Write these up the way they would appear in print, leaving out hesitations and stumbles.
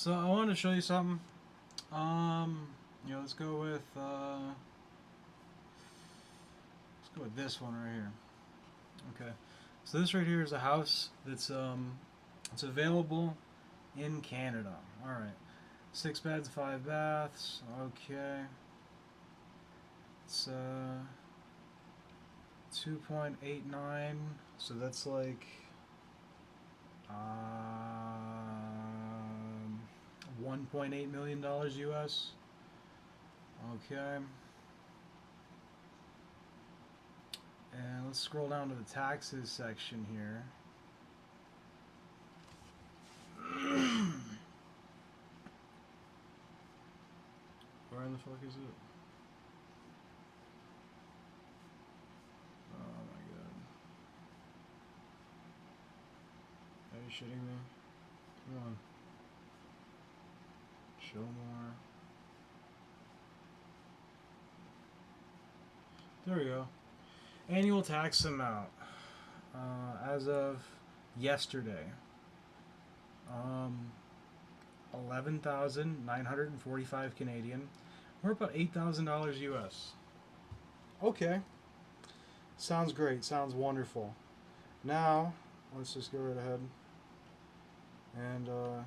So I wanted to show you something. Let's go with this one right here. Okay. So this right here is a house that's it's available in Canada. All right. 6 beds, 5 baths. Okay. It's 2.89. So that's like um, $1.8 million US. Okay. And let's scroll down to the taxes section here. Where in the fuck is it? Oh my god. Are you shitting me? Come on. Show more. There we go. Annual tax amount. As of yesterday. Um, 11,945 Canadian. We're about $8,000 US. Okay. Sounds great. Sounds wonderful. Now, let's just go right ahead and let's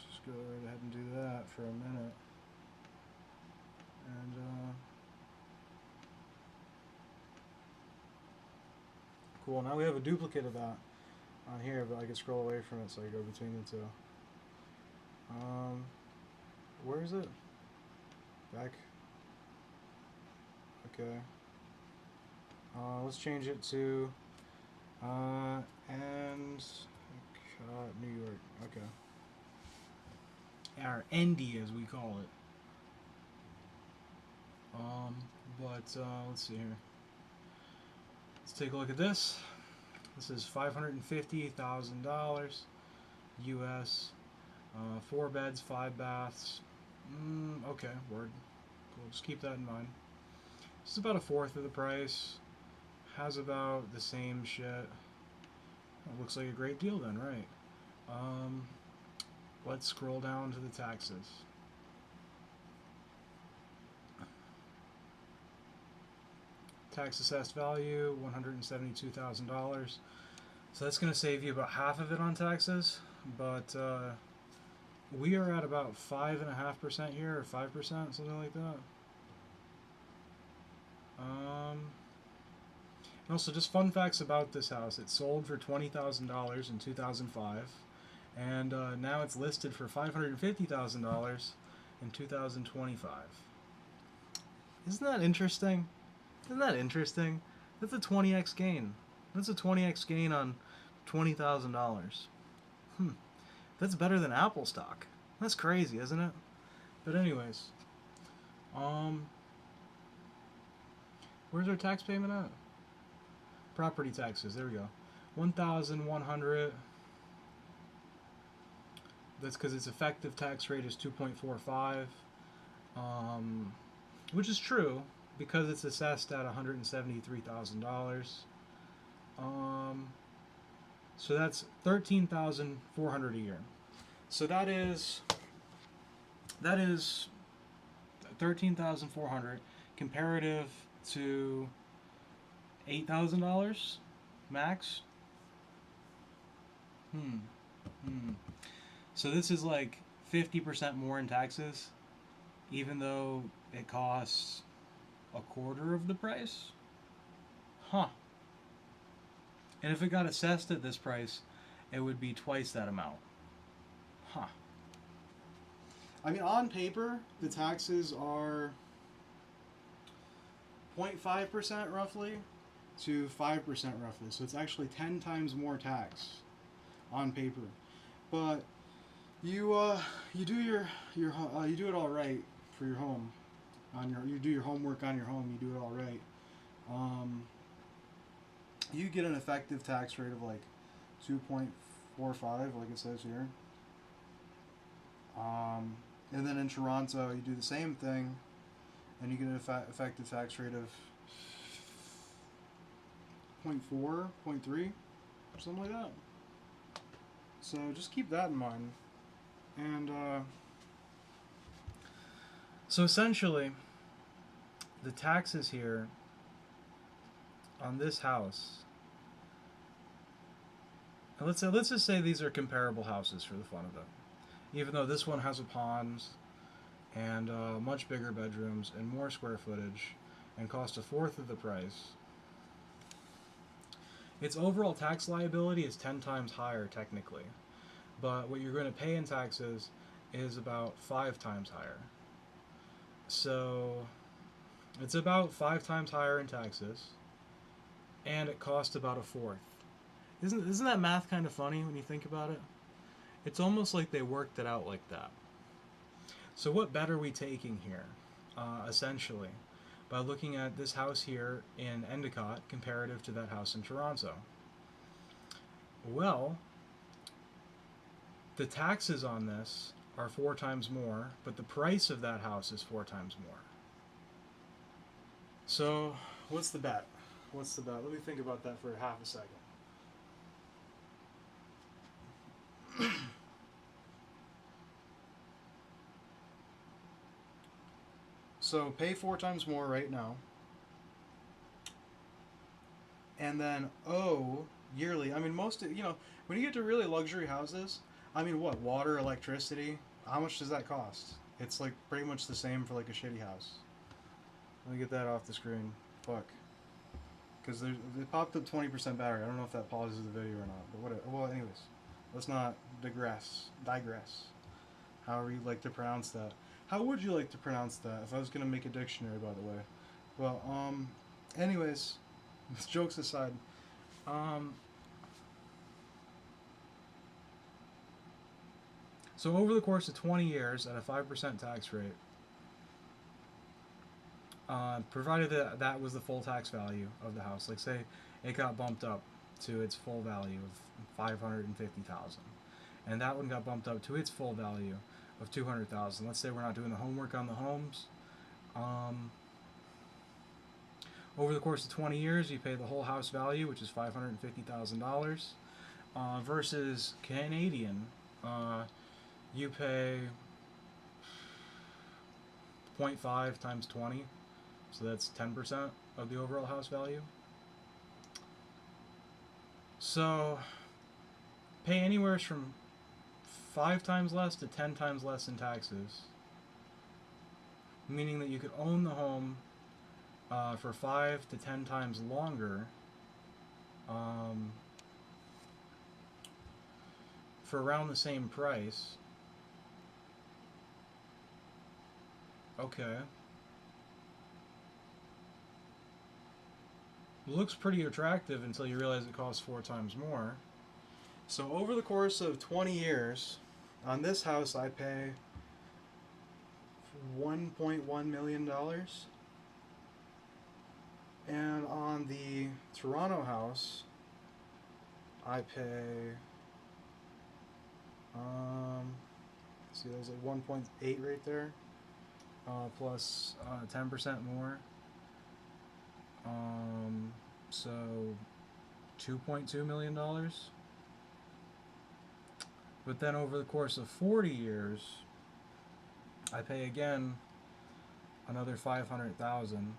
just go right ahead and do that for a minute. And cool. Now we have a duplicate of that on here, but I can scroll away from it so I go between the two. Where is it? Back. Okay. Let's change it to and New York. Okay. Our ND as we call it. Um, let's see here. Let's take a look at this. This is $550,000 US. 4 beds, 5 baths. Okay, word. Cool. Just keep that in mind. This is about a fourth of the price. Has about the same shit. It looks like a great deal then, right? Let's scroll down to the taxes. Tax assessed value, $172,000. So that's going to save you about half of it on taxes, but we are at about 5.5% here, or 5%, something like that. And also, just fun facts about this house: it sold for $20,000 in 2005, and now it's listed for $550,000 in 2025. Isn't that interesting? Isn't that interesting? That's a 20x gain. That's a 20x gain on $20,000. That's better than Apple stock. That's crazy, isn't it? But anyways, where's our tax payment at? Property taxes. There we go. 1,100. That's because its effective tax rate is 2.45, which is true because it's assessed at $173,000. So that's 13,400 a year. So that is 13,400 comparative to $8,000 max. So this is like 50% more in taxes, even though it costs a quarter of the price. Huh. And if it got assessed at this price, it would be twice that amount. Huh. I mean, on paper, the taxes are 0.5% roughly to 5% roughly. So it's actually 10 times more tax on paper. But you do you do it all right for your home. You do your homework on your home. You do it all right. You get an effective tax rate of like 2.45, like it says here. And then in Toronto, you do the same thing, and you get an effective tax rate of 0.4, 0.3, something like that. So just keep that in mind. And so essentially, the taxes here on this house. And let's just say these are comparable houses for the fun of it. Even though this one has a pond and much bigger bedrooms and more square footage and cost a fourth of the price, its overall tax liability is 10 times higher technically, but what you're going to pay in taxes is about 5 times higher. So it's about 5 times higher in taxes, and it costs about a fourth. Isn't that math kind of funny when you think about it? It's almost like they worked it out like that. So what bet are we taking here, essentially, by looking at this house here in Endicott comparative to that house in Toronto? Well, the taxes on this are 4 times more, but the price of that house is 4 times more. So, what's the bet? What's the bet? Let me think about that for half a second. So pay 4 times more right now, and then owe yearly. I mean, most of, when you get to really luxury houses, I mean, what, water, electricity? How much does that cost? It's like pretty much the same for like a shitty house. Let me get that off the screen. Fuck. Because it popped up 20% battery. I don't know if that pauses the video or not, but whatever. Well, anyways, let's not digress. However you like to pronounce that. How would you like to pronounce that if I was going to make a dictionary, by the way? Well, anyways, jokes aside, so over the course of 20 years at a 5% tax rate, provided that that was the full tax value of the house, like say it got bumped up to its full value of $550,000, and that one got bumped up to its full value of $200,000. Let's say we're not doing the homework on the homes. Over the course of 20 years, you pay the whole house value, which is $550,000, versus Canadian, you pay 0.5 times 20, so that's 10% of the overall house value. So pay anywhere from 5 times less to 10 times less in taxes, meaning that you could own the home for 5 to 10 times longer for around the same price. Okay. Looks pretty attractive until you realize it costs 4 times more. So over the course of 20 years, on this house I pay $1.1 million. And on the Toronto house, I pay, see, there's like 1.8 right there, plus 10% more. So $2.2 million. But then over the course of 40 years, I pay again another 500,000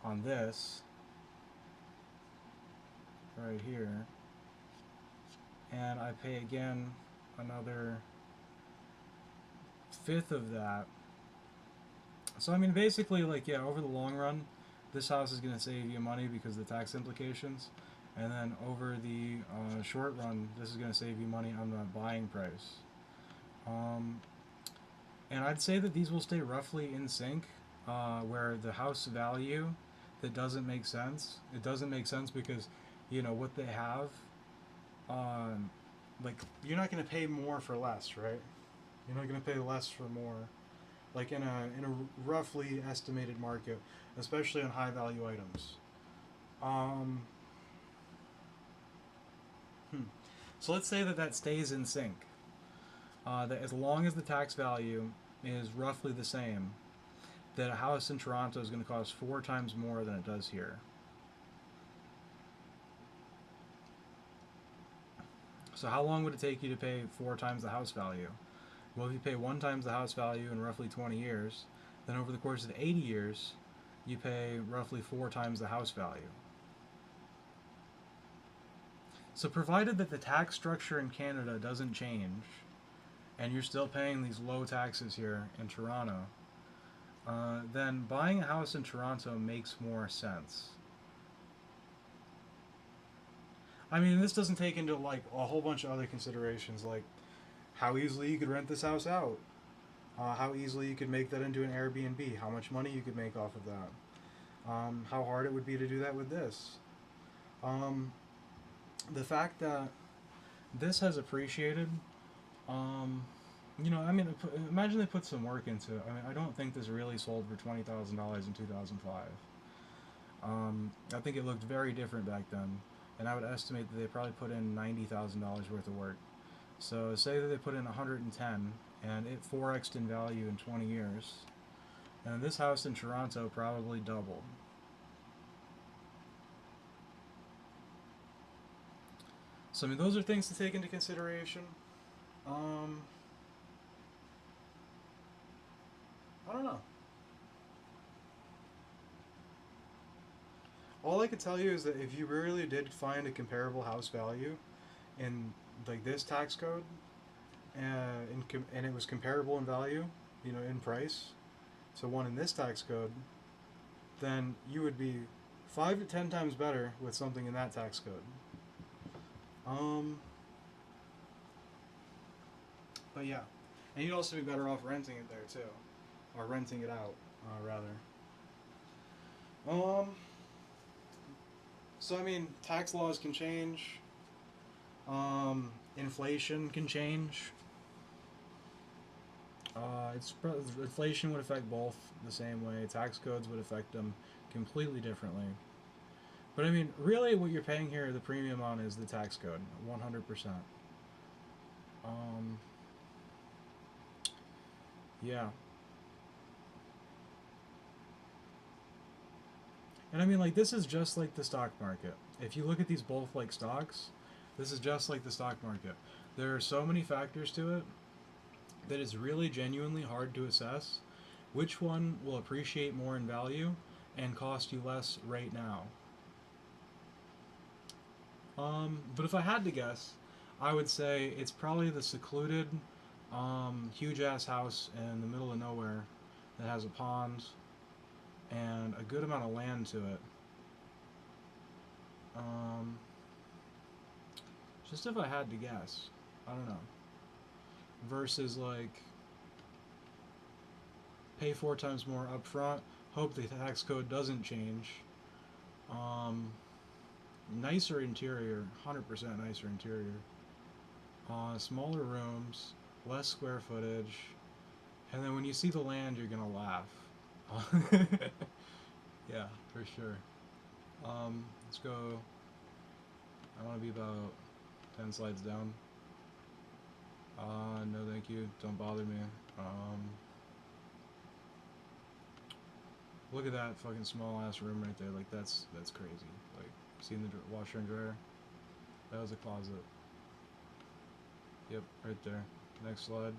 on this right here, and I pay again another fifth of that. So I mean, basically, like, yeah, over the long run, this house is going to save you money because of the tax implications, and then over the short run, this is going to save you money on the buying price. And I'd say that these will stay roughly in sync, where the house value that doesn't make sense, it doesn't make sense because, what they have, like, you're not going to pay more for less, right? You're not going to pay less for more, like in a roughly estimated market, especially on high value items. So let's say that stays in sync. That as long as the tax value is roughly the same, that a house in Toronto is going to cost 4 times more than it does here. So how long would it take you to pay 4 times the house value? Well, if you pay 1 times the house value in roughly 20 years, then over the course of 80 years, you pay roughly 4 times the house value. So provided that the tax structure in Canada doesn't change, and you're still paying these low taxes here in Toronto, then buying a house in Toronto makes more sense. I mean, this doesn't take into like a whole bunch of other considerations, like how easily you could rent this house out, how easily you could make that into an Airbnb, how much money you could make off of that, how hard it would be to do that with this. Um, the fact that this has appreciated, um, I mean, imagine they put some work into it. I mean, I don't think this really sold for $20,000 in 2005. I think it looked very different back then, and I would estimate that they probably put in $90,000 worth of work. So say that they put in 110, and it 4x'd in value in 20 years, and this house in Toronto probably doubled. So I mean, those are things to take into consideration. Um, I don't know. All I could tell you is that if you really did find a comparable house value in like this tax code, and it was comparable in value, in price, so one in this tax code, then you would be 5 to 10 times better with something in that tax code. Um, but yeah, and you'd also be better off renting it there too, or renting it out, rather. Um, so I mean, tax laws can change. Inflation can change. Inflation would affect both the same way. Tax codes would affect them completely differently. But I mean, really, what you're paying here the premium on is the tax code, 100%. Um, yeah, and I mean, like this is just like the stock market. If you look at these both like stocks, this is just like the stock market. There are so many factors to it that it's really genuinely hard to assess which one will appreciate more in value and cost you less right now. But if I had to guess, I would say it's probably the secluded, huge ass house in the middle of nowhere that has a pond and a good amount of land to it. Um, just if I had to guess, I don't know. Versus like pay 4 times more upfront, hope the tax code doesn't change. Um, Nicer interior, 100% nicer interior. Smaller rooms, less square footage, and then when you see the land, you're gonna laugh. Yeah, for sure. Let's go. I want to be about 10 slides down. No, thank you. Don't bother me. Um, Look at that fucking small ass room right there. Like that's crazy. Like seeing the washer and dryer. That was a closet. Yep, right there. Next slide.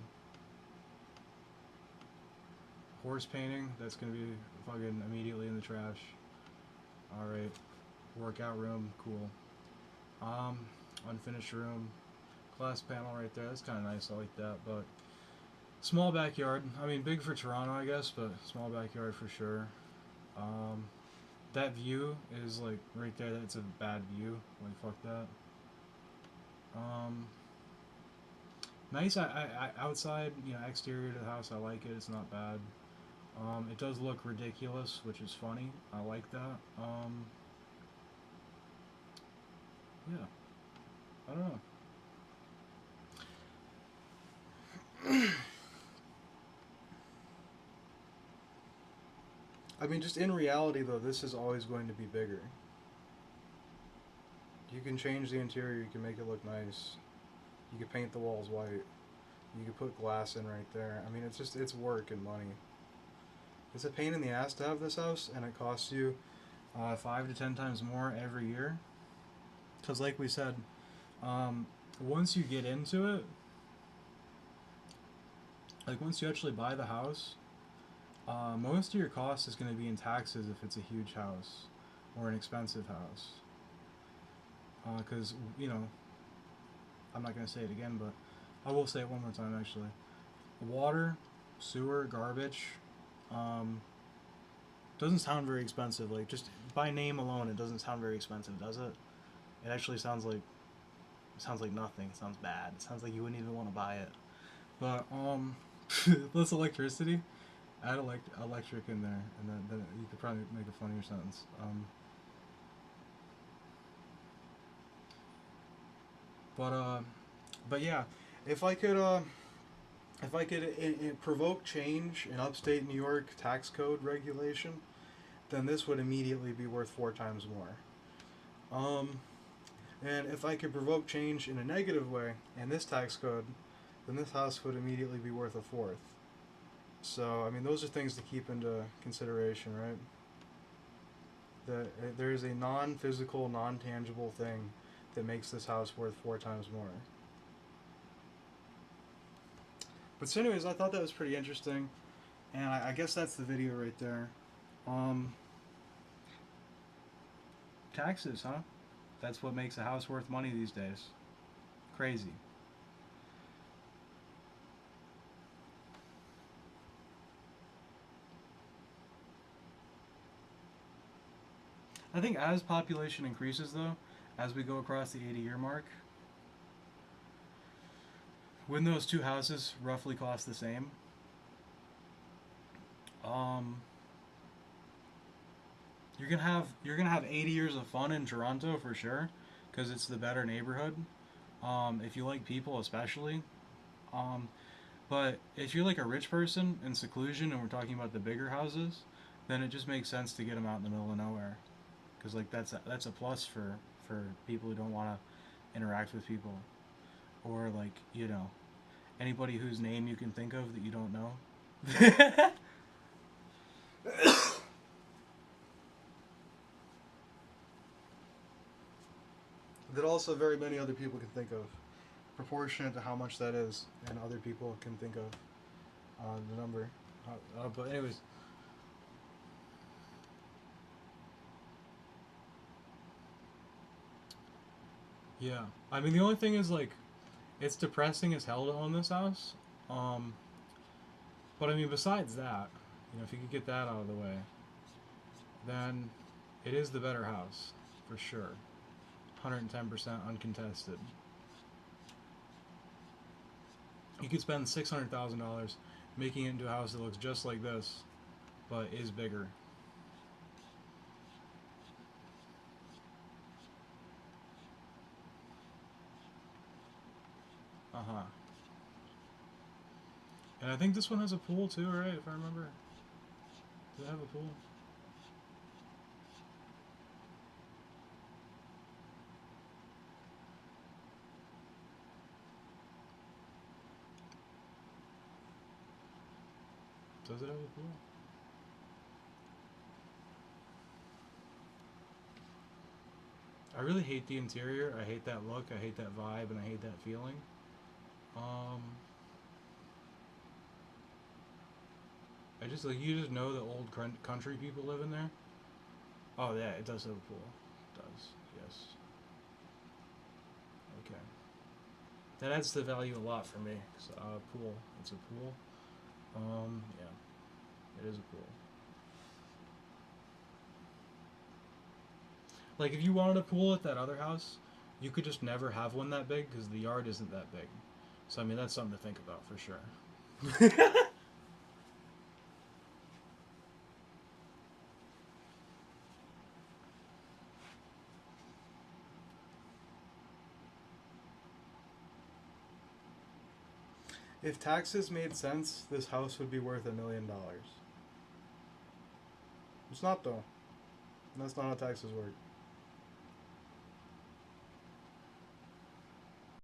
Horse painting. That's gonna be fucking immediately in the trash. All right. Workout room. Cool. Um, Unfinished room. Glass panel right there. That's kind of nice. I like that. But small backyard. I mean, big for Toronto, I guess, but small backyard for sure. Um, that view is like right there. That's a bad view. Like fuck that. Um, Nice. Outside, exterior to the house. I like it. It's not bad. It does look ridiculous, which is funny. I like that. Yeah. I don't know. I mean, just in reality, though, this is always going to be bigger. You can change the interior. You can make it look nice. You can paint the walls white. You can put glass in right there. I mean, it's work and money. It's a pain in the ass to have this house, and it costs you 5 to 10 times more every year. Because, like we said, um, once you get into it, like once you actually buy the house, most of your cost is going to be in taxes if it's a huge house or an expensive house. Because, you know, I'm not going to say it again, but I will say it one more time actually. Water, sewer, garbage, um, doesn't sound very expensive. Like, just by name alone, it doesn't sound very expensive, does it? It actually sounds like nothing. It sounds bad. It sounds like you wouldn't even want to buy it. But plus electricity, add electric in there, and then you could probably make a funnier sentence. But but yeah, if I could provoke change in upstate New York tax code regulation, then this would immediately be worth 4 times more. Um, and if I could provoke change in a negative way in this tax code, then this house would immediately be worth a fourth. So, I mean, those are things to keep into consideration, right? There is a non-physical, non-tangible thing that makes this house worth 4 times more. But so, anyways, I thought that was pretty interesting, and I guess that's the video right there. Um, Taxes, huh? That's what makes a house worth money these days. Crazy. I think as population increases, though, as we go across the 80-year mark, when those two houses roughly cost the same, um, you're gonna have 80 years of fun in Toronto for sure, because it's the better neighborhood. If you like people, especially. Um, but if you're like a rich person in seclusion, and we're talking about the bigger houses, then it just makes sense to get them out in the middle of nowhere, because like that's a plus for people who don't want to interact with people, or like, you know, anybody whose name you can think of that you don't know. That also very many other people can think of, proportionate to how much that is, and other people can think of the number. But anyways, yeah. I mean, the only thing is like, it's depressing as hell to own this house. Um, but I mean, besides that, you know, if you could get that out of the way, then it is the better house for sure. 110% uncontested. You could spend $600,000 making it into a house that looks just like this, but is bigger. Uh huh. And I think this one has a pool too, right? If I remember. Does it have a pool? Does it have a pool? I really hate the interior. I hate that look. I hate that vibe, and I hate that feeling. Um, I just like, you just know that old country people live in there. Oh yeah, it does have a pool. It does. Yes. Okay. That adds to the value a lot for me. So, pool. It's a pool. Yeah, it is a pool. Like, if you wanted a pool at that other house, you could just never have one that big because the yard isn't that big. So I mean, that's something to think about for sure. If taxes made sense, this house would be worth $1 million. It's not though. That's not how taxes work.